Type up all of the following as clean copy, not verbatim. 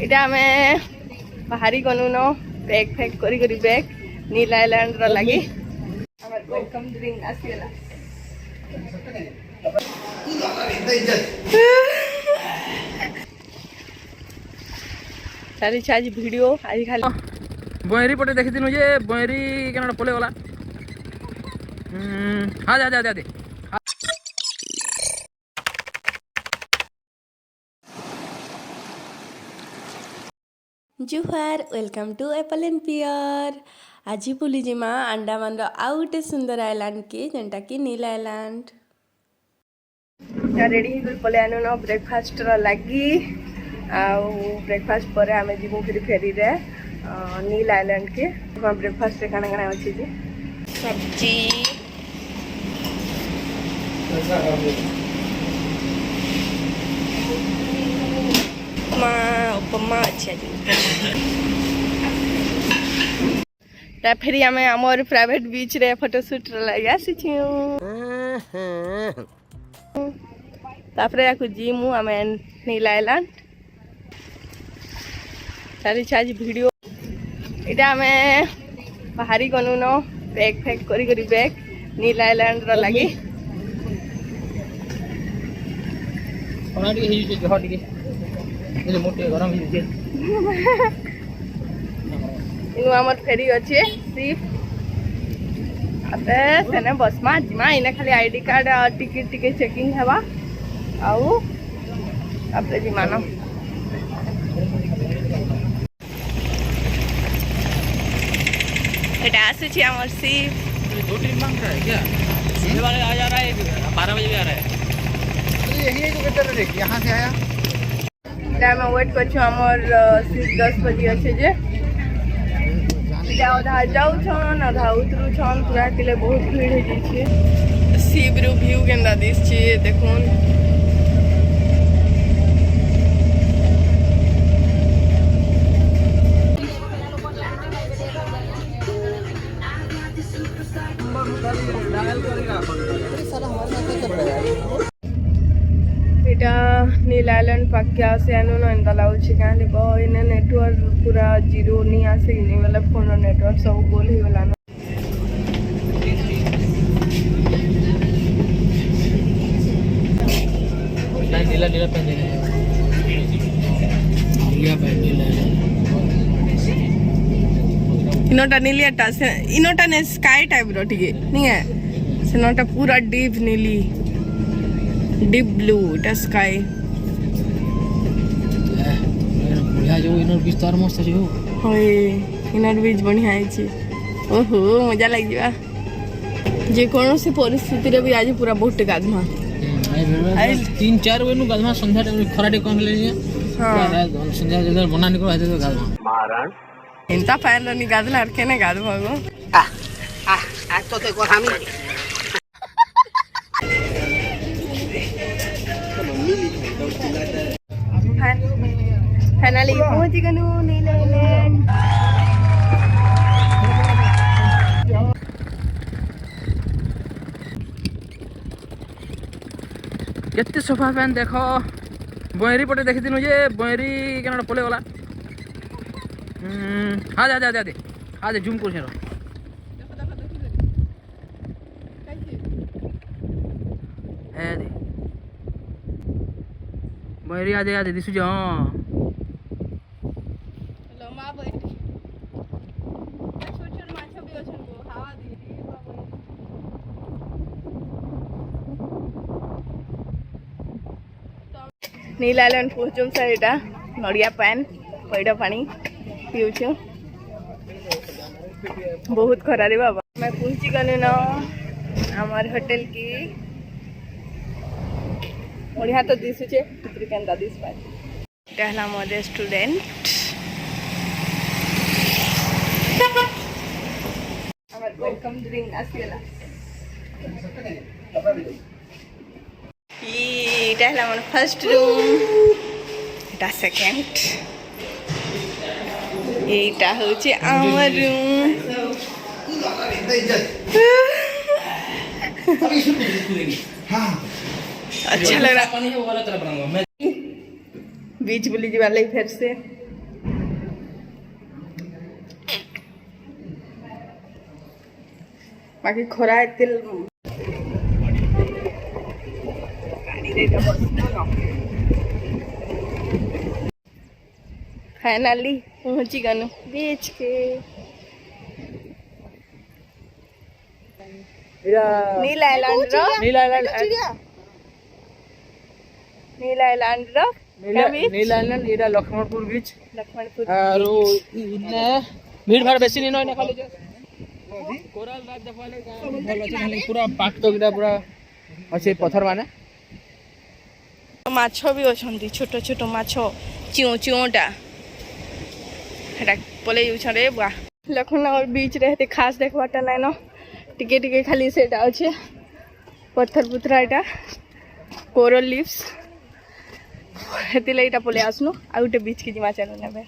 इटा आमे बाहरी गनु न पैक फैक करी करी बैग नील आइलैंड रो लगी हमर वेलकम ड्रिंक आसीला सारी आज वीडियो आज खाली बहेरी पटे देखी दिनु जे बहेरी केना पले गला हाँ जा जा जा दे जुहार वेलकम टू एप्पल एंड पियर आज बुली जिमा अंडमान आउ गोटे सुंदर आइलैंड के जेनटा कि नील आइलैंड रेडी पले आनु न ब्रेकफास्ट लगी आउ ब्रेकफास्ट पर आमे जीवु फिर फेरी रे नील आइलैंड के ब्रेकफास्ट रे खाना खाना अछि जे सब्जी उपमा अच्छा फिर आम आमर प्राइवेट बीच रे फोटोशूट लगे आसी जीमु आम नील आइलैंड सारी आज वीडियो इटा आम बाहरी गनु न पैक फैक करी करी बैग नील आइलैंड रो लगी इनु हमर फेरी अच्छे सिप अबे सेने बसमा जिमा इने खाली ID card ticket ticket checking हेबा आउ अब जिमा न एटा आसी हमर सिप 2-3 मांग रहा है क्या ये वाले आ जा रहा है 12 बजे भी आ रहा है यही है जो किधर देख यहां से आया टाइम वेट कर हमर सिप 10 बजे अच्छे जे अधा जाऊ छन अधा उतरू छन पूरा के बहुत भीड़ हो जाए सीप रो व्यू केंदा दिस छी देखुन इटा नील आइलैंड पाक्या से आनु न एंदा लाउछि काहे लिबो इने नेटवर्क पूरा जीरो नहीं आसे इने वाला फोन नेटवर्क सब गोल ही वाला न नीला नीला पेन दे नीला पेन नीला इनोटा नीलियाटा से इनोटा ने स्काई टाइप रो ठीक नहीं है सेनोटा पूरा डीप नीली डीप ब्लू टा स्काई बढ़िया जो इनर विस्तार मस्त जो होय इनर बीच बढ़िया है छी ओहो मजा लागिबा जे कोनो से परिस्थिति रे भी आज पूरा बहुत गाधमा 3-4 बजे गाधमा संध्या खराटे कम ले हां संध्या जदर बना निकल आते तो गाधमा मारण इंता पैन नी गाधला अरके ने गाधमा गो आज तो देखो हम फाइनली पहुंच गनु नील आइलैंड केते सोफा फैन देखो बहेरी पटे देखी दिनु जे बहेरी केना पले गला हाँ जा जा जा दे हाँ दे जूम कर दे बहेरी आ दे दिसु जे हां लम्बा बैठी छोट छोट माछ भी अछन को हवा दी नील आइलैंड पहुंचुम साइडा नड़िया पान पैडा पानी पीऊछु बहुत खरा रे बाबा मैं पहुंची गने न हमार होटल की बढ़िया तो दिसु छे पुत्री केंदा दिस पाए कहला मोदे स्टूडेंट हमार वेलकम ड्रिंक आसीला ई कहला मन फर्स्ट रूम एटा सेकंड एटा होचे आमर रूम अच्छा लग रहा बीच बुली जी वाले फिर से बाकी खरा एते फाइनली पहुंची गनु बीच के नील आइलैंड नील आइलैंड इरा लक्ष्मणपुर बीच और भीड़ भाड़ बेसी नहीं न खाली कोराल रात देखाले भल अछि खाली पूरा पाक तो गिरा पूरा अछि पत्थर माने माछ भी अछंती छोट छोट माछ चिउटा हेटा पले रे बा लखनऊ बीच रहते खास देखवाटा नाइ न टिके टिके खाली सेटा अछि पत्थर पुत्रा एटा कोरल लीव्स हेतिले एटा पले आसनु आ गुटे बीच के जिमा चलो नेबे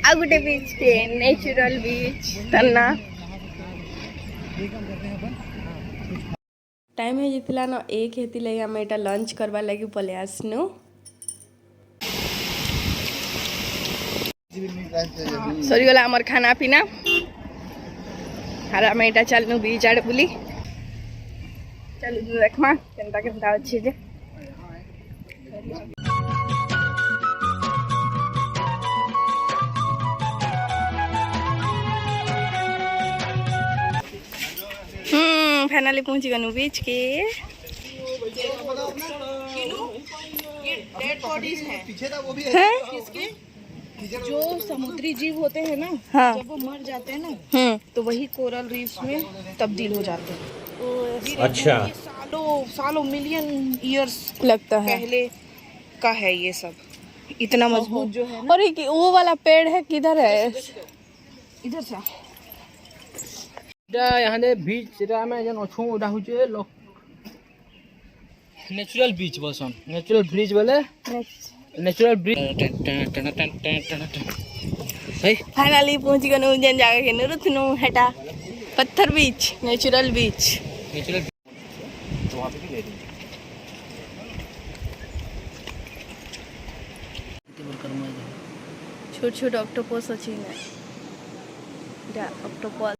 आ गुटे बीच के नेचुरल बीच तन्ना टाइम है जितला न एक हेतिले हम एटा लंच करबा लागि पले आसनु सरी गला हमर खाना पीना आर हम एटा चलनु बीच आड़े बुली चलु देखमा केनता केनता अछि जे फाइनली पहुंची गनु बीच के जो समुद्री जीव होते हैं ना हाँ। जब वो मर जाते हैं ना तो वही कोरल रीफ्स में तब्दील हो जाते हैं। अच्छा ये सालों मिलियन इयर्स लगता है पहले का है ये सब इतना मजबूत जो है ना। और एक वो वाला पेड़ है किधर है इधर से यहाँ दे बीच रा में जन अछु उडा हुचे नेचुरल बीच बसन नेचुरल ब्रिज बोले नेचुरल ब्रिज फाइनली पहुंच गनु जन जगह के नुरुथनु हेटा पत्थर बीच नेचुरल बीच नेचुरल छोट छोट ऑक्टोपस अछि ना इटा ऑक्टोपस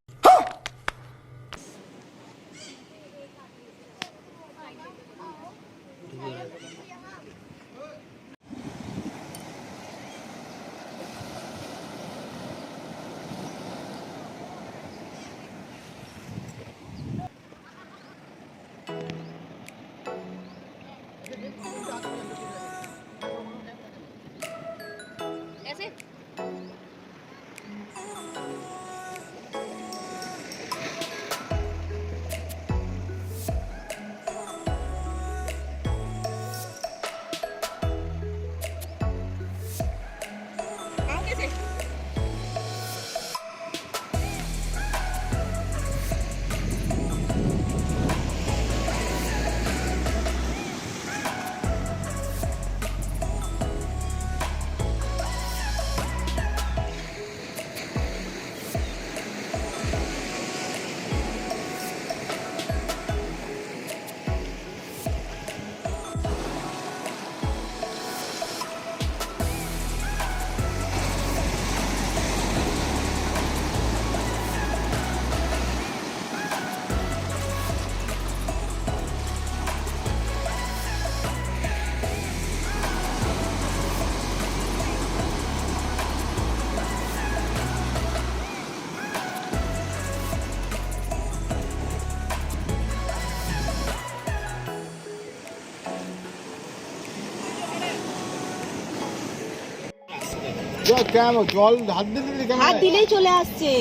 কেন জল হাত দিলে কেন হাত দিলেই চলে আসছে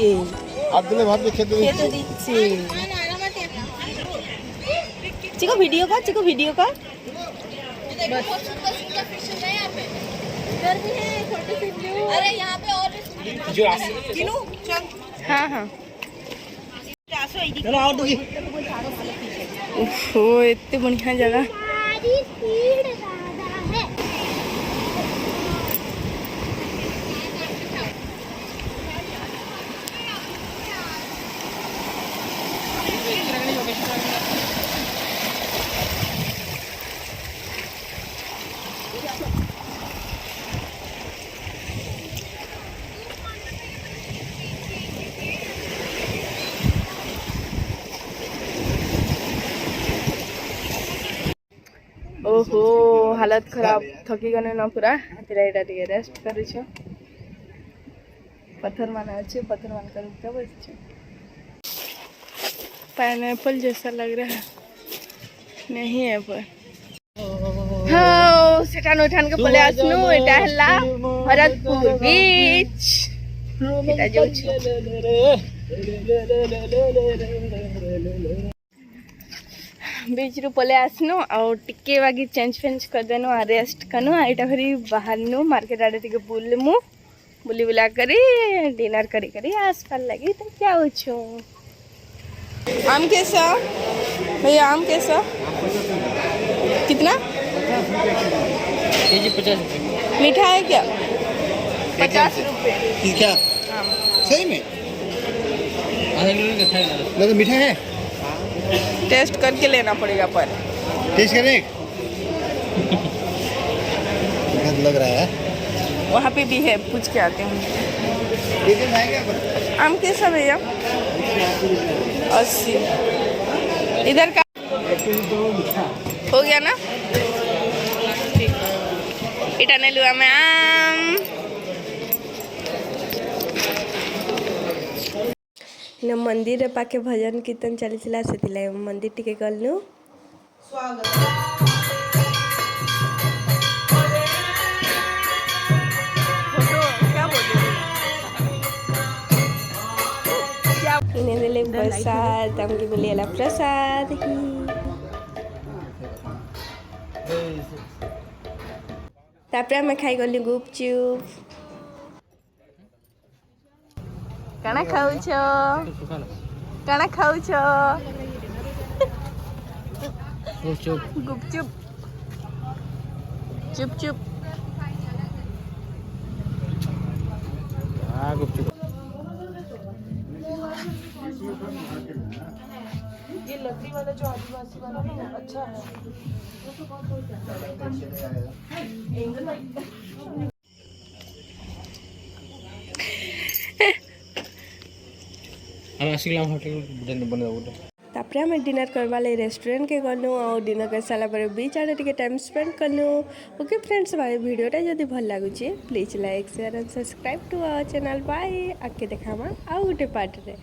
হাত দিলে ভাবছে খেতে খেতে দিচ্ছে चिको वीडियो का अरे यहाँ पे और किनू चल हाँ हाँ चलो और दूगी ओहो इतने बढ़िया जगह ओहो हालत खराब थकी गने न पूरा तेरा एटा टिके रेस्ट करू छ पत्थर माना अच्छे पत्थर मान कर रुक बस पाइनएप्पल जैसा लग रहा है नहीं है पर हाँ सेटान उठान के पले आसनु एटा हला भरतपुर बीच एटा जो बीच रू पले आसनु और टिके बागी चेंज फेंज कर देनु आ रेस्ट कनु एटा फिर बाहर नु मार्केट आडे टिके बुलमु बुली बुला करी डिनर करी करी आसपास लगी तो क्या हो आम कैसा भैया आम कैसा कितना केजी 50 रुपये। मीठा है क्या 50 रुपये ये क्या सही में आधा किलो का खाएगा। लगा मीठा है टेस्ट करके लेना पड़ेगा पर टेस्ट करें लग रहा है वहाँ पे भी है पूछ के आते हैं आम कैसा भैया 80 इधर का हो गया ना इटा नहीं लुआ मैं आम न मंदिर पाके भजन कीर्तन चली से मंदिर टिके गलु इन्हें प्रसाद हमके मिलेला प्रसाद ही तापरे हमें खाई गली गुपचुप काना खाऊ छो काना खाऊ छो गुपचुप चुप चुप हाँ गुपचुप ये लकड़ी वाला जो आदिवासी वाला ना अच्छा है हम आसिकलाम होटल बने बोले तापरे हमें डिनर करवा ले रेस्टोरेंट के गलु और डिनर कर सारा पर बीच आड़े टिके टाइम स्पेंड कलु ओके फ्रेंड्स हमारे वीडियोटा जदि भल लागुचे please like share and subscribe to our channel bye आके देखा आउ गोटे पार्ट रे।